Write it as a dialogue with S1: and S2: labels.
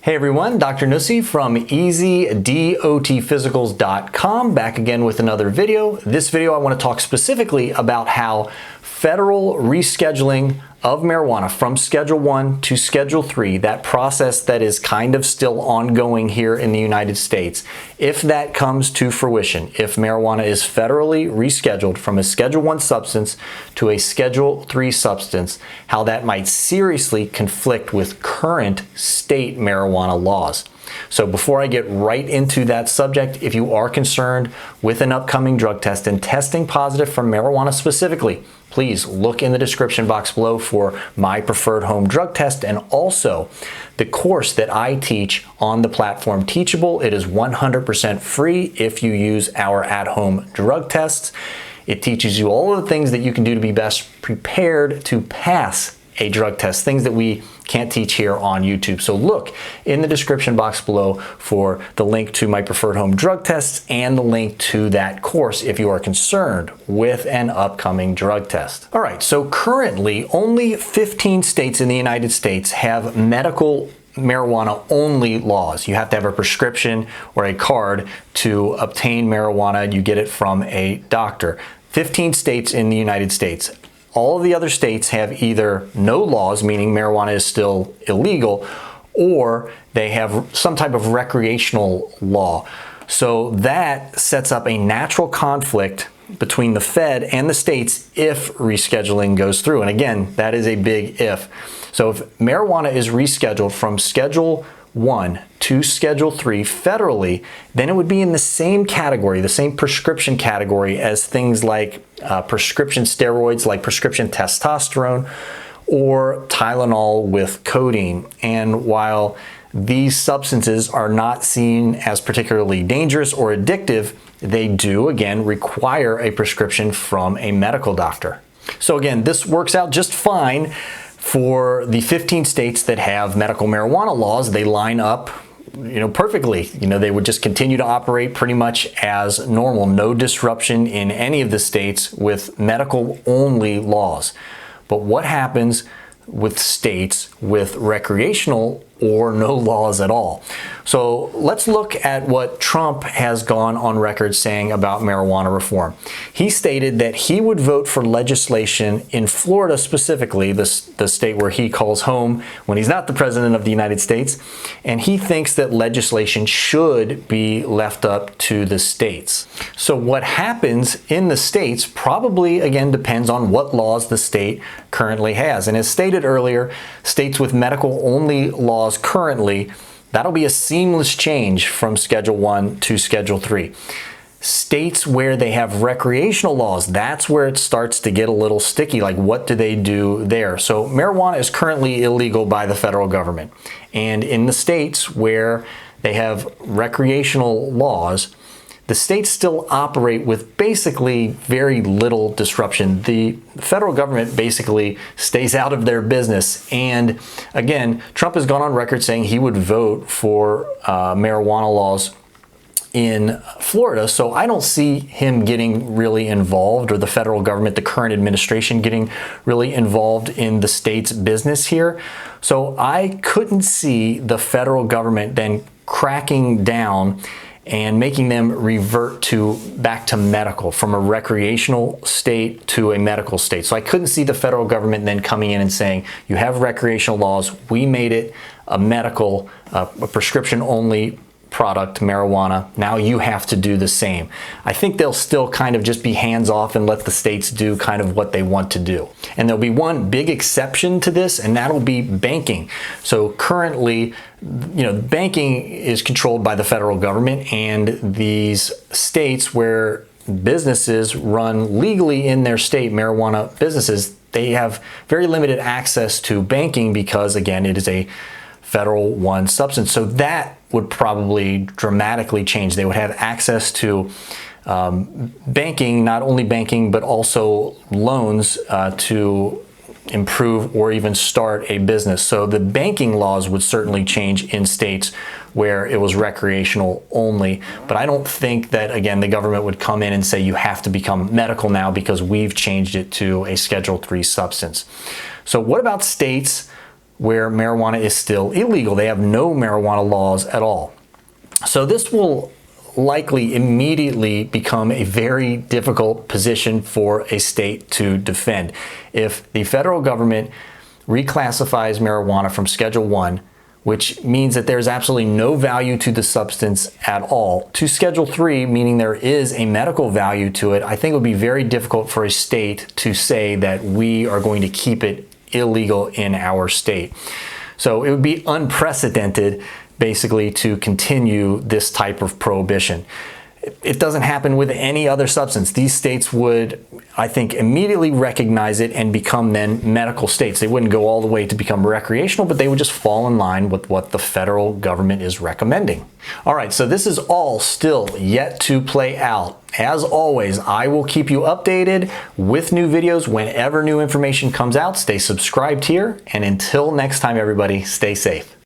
S1: Hey everyone, Dr. Nuesse from EasyDOTphysicals.com back again with another video. This video I want to talk specifically about how federal rescheduling of marijuana from Schedule 1 to Schedule 3, that process that is kind of still ongoing here in the United States, if that comes to fruition, if marijuana is federally rescheduled from a Schedule 1 substance to a Schedule 3 substance, how that might seriously conflict with current state marijuana laws. So before I get right into that subject, if you are concerned with an upcoming drug test and testing positive for marijuana specifically, please look in the description box below for my preferred home drug test and also the course that I teach on the platform Teachable. It is 100% free if you use our at-home drug tests. It teaches you all of the things that you can do to be best prepared to pass a drug test, things that we can't teach here on YouTube. So look in the description box below for the link to my preferred home drug tests and the link to that course if you are concerned with an upcoming drug test. All right, so currently only 15 states in the United States have medical marijuana only laws. You have to have a prescription or a card to obtain marijuana. You get it from a doctor. 15 states in the United States. All of the other states have either no laws, meaning marijuana is still illegal, or they have some type of recreational law. So that sets up a natural conflict between the Fed and the states if rescheduling goes through. And again, that is a big if. So if marijuana is rescheduled from Schedule 1 to Schedule 3 federally, then it would be in the same category, the same prescription category as things like prescription steroids, like prescription testosterone, or Tylenol with codeine. And while these substances are not seen as particularly dangerous or addictive, they do, again, require a prescription from a medical doctor. So again, this works out just fine for the 15 states that have medical marijuana laws. They line up, perfectly. They would just continue to operate pretty much as normal. No disruption in any of the states with medical only laws. But what happens with states with recreational or no laws at all? So let's look at what Trump has gone on record saying about marijuana reform. He stated that he would vote for legislation in Florida specifically, the state where he calls home when he's not the president of the United States, and he thinks that legislation should be left up to the states. So what happens in the states probably, again, depends on what laws the state currently has. And as stated earlier, states with medical only laws currently, that'll be a seamless change from Schedule 1 to Schedule 3. States where they have recreational laws, that's where it starts to get a little sticky. Like, what do they do there? So marijuana is currently illegal by the federal government. And in the states where they have recreational laws, the states still operate with basically very little disruption. The federal government basically stays out of their business. And again, Trump has gone on record saying he would vote for marijuana laws in Florida. So I don't see him getting really involved, or the federal government, the current administration, getting really involved in the state's business here. So I couldn't see the federal government then cracking down and making them revert back to medical, from a recreational state to a medical state. So I couldn't see the federal government then coming in and saying, you have recreational laws, we made it a medical, a prescription only product, marijuana, now you have to do the same. I think they'll still kind of just be hands off and let the states do kind of what they want to do. And there'll be one big exception to this, and that'll be banking. So currently, banking is controlled by the federal government, and these states where businesses run legally in their state, marijuana businesses, they have very limited access to banking because, again, it is a Federal 1 substance. So that would probably dramatically change. They would have access to banking, not only banking, but also loans to improve or even start a business. So the banking laws would certainly change in states where it was recreational only. But I don't think that, again, the government would come in and say you have to become medical now because we've changed it to a Schedule 3 substance. So what about states where marijuana is still illegal. They have no marijuana laws at all. So this will likely immediately become a very difficult position for a state to defend. If the federal government reclassifies marijuana from Schedule 1, which means that there's absolutely no value to the substance at all, to Schedule 3, meaning there is a medical value to it, I think it would be very difficult for a state to say that we are going to keep it illegal in our state. So it would be unprecedented, basically, to continue this type of prohibition. It doesn't happen with any other substance. These states would, I think, immediately recognize it and become then medical states. They wouldn't go all the way to become recreational, but they would just fall in line with what the federal government is recommending. All right, so this is all still yet to play out. As always, I will keep you updated with new videos whenever new information comes out. Stay subscribed here, and until next time, everybody, stay safe.